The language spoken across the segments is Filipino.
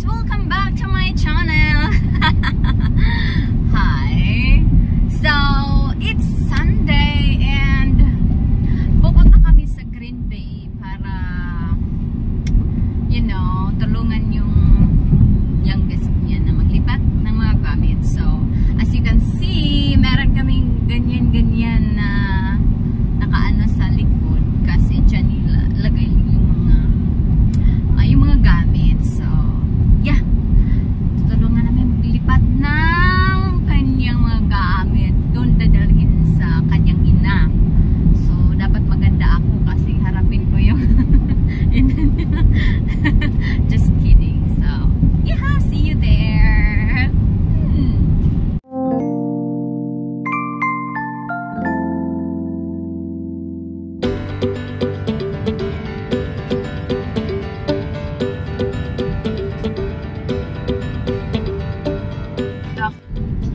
welcome back to my channel. Hi. So, it's Sunday and pupunta kami sa Green Bay para, you know, tulungan yung youngest niya na maglipat ng mga gamit. So, as you can see, meron kaming ganyan-ganyan na nakaano sa likod kasi dyan nilagay yung mga gamit. So, yeah. Tutulungan namin maglipat ng kanyang mga gamit. Doon dadalhin sa kanyang ina. So, dapat maganda ako kasi harapin ko yung ina niya. Just kidding. So, yeah, see you there.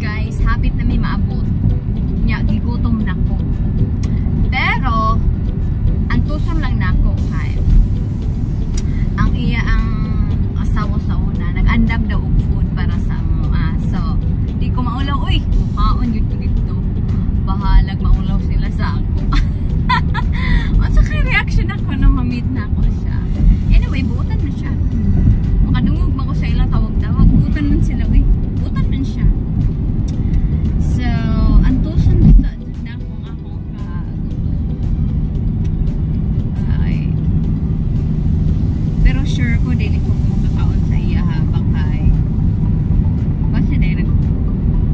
Guys, hapit na may maabot. Nya, gigutom na ko. Pero, ang tuson lang na ko kay ang iya ang asawa sa una. Nag-andam daw og food para sa mga. So, di ko maulaw. Uy, mukhaon yun ko dito. Bahalag maulaw sila sa ako. Onsa kay reaction ako nung ma-meet na ako siya. Anyway, buutan na siya. Makadungog mo ko sa ilang tawag-tawag. Buutan man sila. Uy, buutan man siya. So, ang tuson dito na kung ako ay, pero sure ko dili ko makakaon sa iya ha, bakay kasi dahil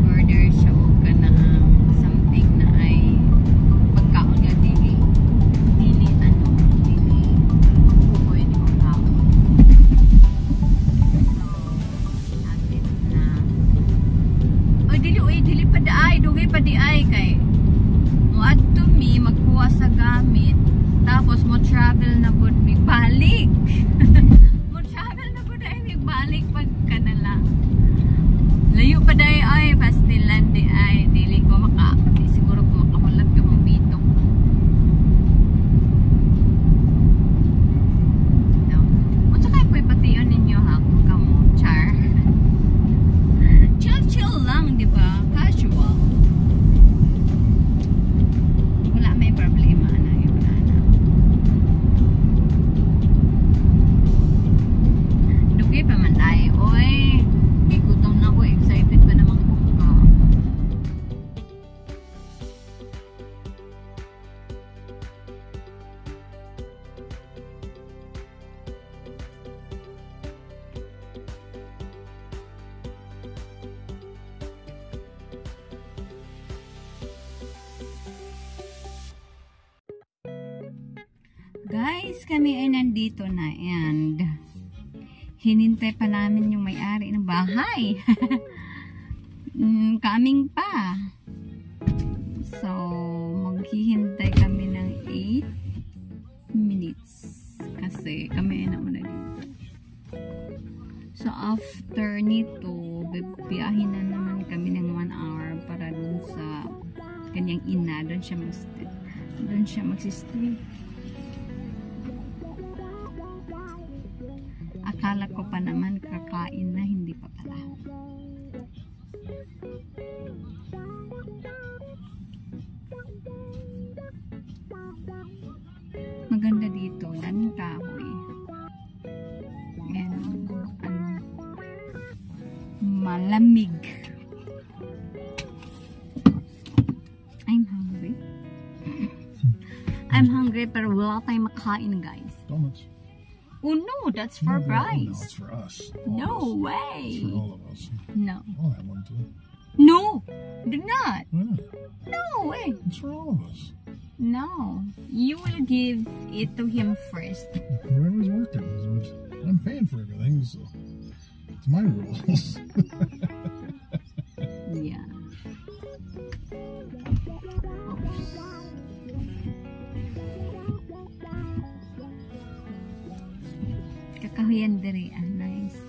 order siya o ka na something na ay pagkaon nga dili kukuha ni pagkaon. So, natin na dili pa di ay, dugay pa di ay kay mo adto mi magkuha sa gamit tapos mo travel na pud mi balik. Mo travel na pud ay mi balik pag kanala. Layo pa day ay pastilan di ay dili ko di siguro ko makahulat ka mong bitok. No. Unsa kay koy pation ninyo ha kung kamo char. Chill lang, di ba? Casual. Wala may problema na yun. Dugay pa man ay, oy. Igutom na ko, excited pa naman ko ka. Guys, kami ay nandito na and hinintay pa namin yung may-ari ng bahay. Coming pa. So, maghihintay kami ng 8 minutes kasi kami ay nauna dito. So, after nito, bibiyahin na naman kami ng 1 hour para dun sa kanyang ina. Doon siya magsistay. Akala ko pa naman kakain na, hindi pa pala. Maganda dito, daming kahoy. And malamig. I'm hungry. I'm hungry pero wala tayong makain, guys. Donuts. Oh no, that's for Bryce. No, it's for us. No way. It's for all of us. No. I'll have one too. No, do not. Yeah. No way. It's for all of us. No, you will give it to him first. Whoever's working is I'm paying for everything, so it's my rules. Yeah. Kakahuyan diri, nice.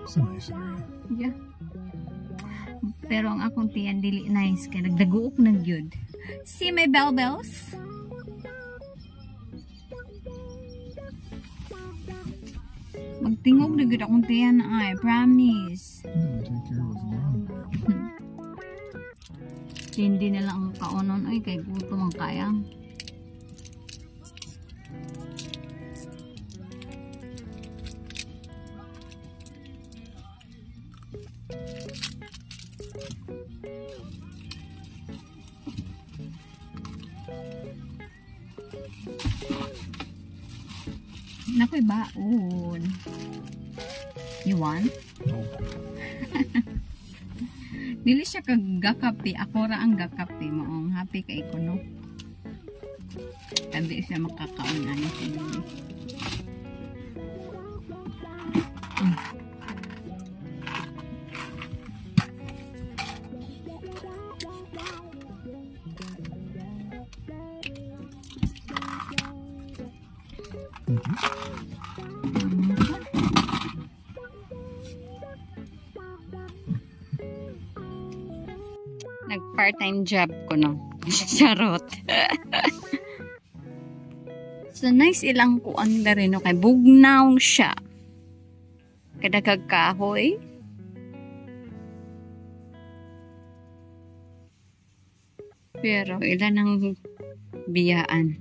It's a nice area. Yeah. Pero ang akong tiyan dili nice kay nagdaguok na gyud. See my bell bells? Magtingog na gud akong tiyan ay, promise. Take care of his laundry. Hindi na lang ang kaunon ay kay gutom ang kaya. Nakoy baon. You want? No. Dili siya kag gakapi, ako ra ang gakapi mo. Happy kay ko no. Hindi siya makakaon ani siya. Nag-part-time job ko no. Charot. So nice ilang kuan da rin no kay bugnaw siya. Kada kagkahoy. Pero ilan ang biyaan.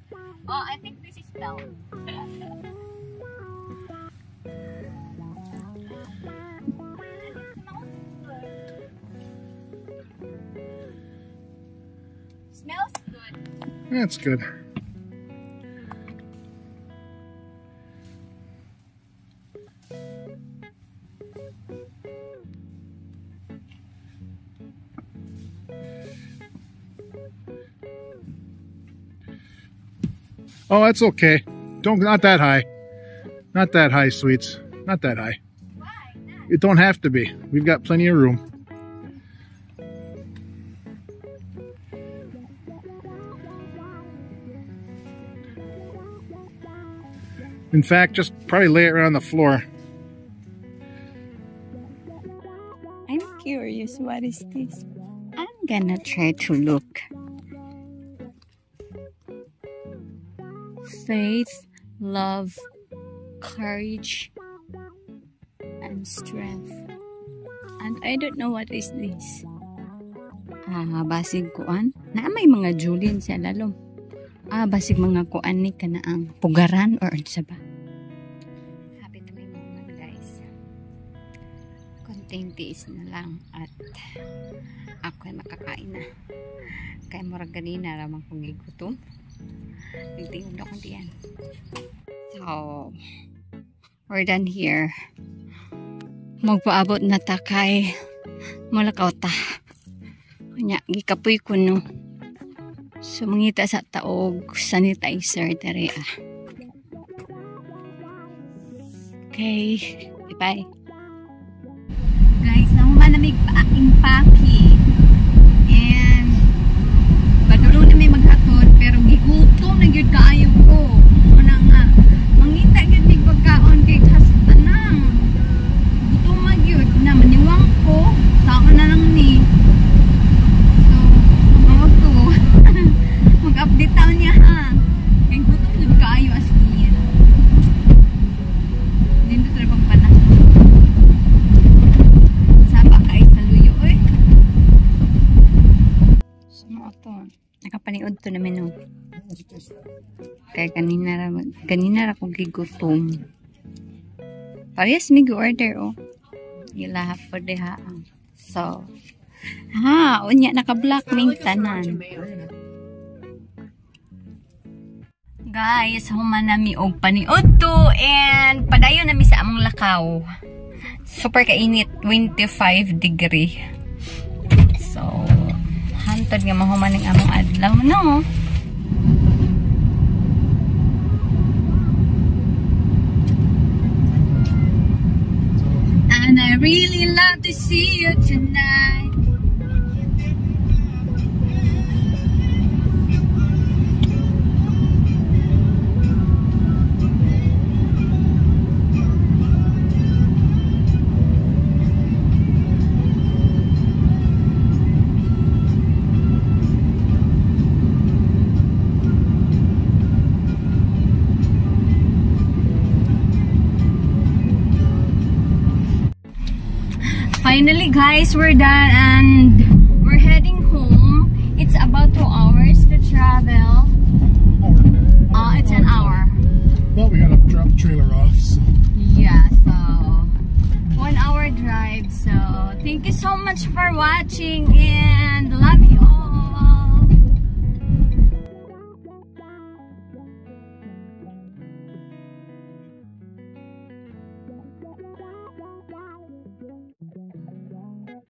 So, oh, I think this is down. Smells good. That's good. Oh, that's okay. Not that high. Not that high, sweets. Not that high. Why not? It don't have to be. We've got plenty of room. In fact, just probably lay it around the floor. I'm curious, what is this? I'm gonna try to look. Faith, love, courage, and strength. And I don't know what is this. Basig kuan. Na may mga Julian sa lalom. Basig mga kuan ni kanaang pugaran or sa ba. Happy to may moment, guys. Konting tiis na lang at ako ay makakain na. Kaya murag ganina ramang kong gigutom. Tingin ako diyan. So, we're done here. Magpaabot na ta kay Mulakaw ta. Kanya, gikapoy ko no. So, mangita sa taog sanitizer dere ah. Okay, bye-bye. Guys, naman namig pa-impaki. And padulong na may maghatod pero gigutom na gyud kaayo ko. Una nga mangita gyud mig pagkaon kay kasanang. Gutom man gyud na maniwang ko saon na lang ni. So, mao to. Mag-update taon niya ha. Kay gutom gyud kaayo as in. Dito tra pang panahon. Saba kay sa luyo oy. Sumo to. Nakapaniod to na menu. Kaya kanina ra kong gigutom. Parehas mig order oh. Ilahap po diha. So, unya naka-block ning tanan. Guys, human nami og paniod to and padayon nami sa among lakaw. super kainit, 25 degree. So, hantod nga mahuman ng among adlaw, no? And I really love to see you tonight. Finally guys, we're done and we're heading home. It's about 2 hours to travel. It's an hour. Well, we gotta drop the trailer off. So. Yeah, so 1 hour drive. So thank you so much for watching and love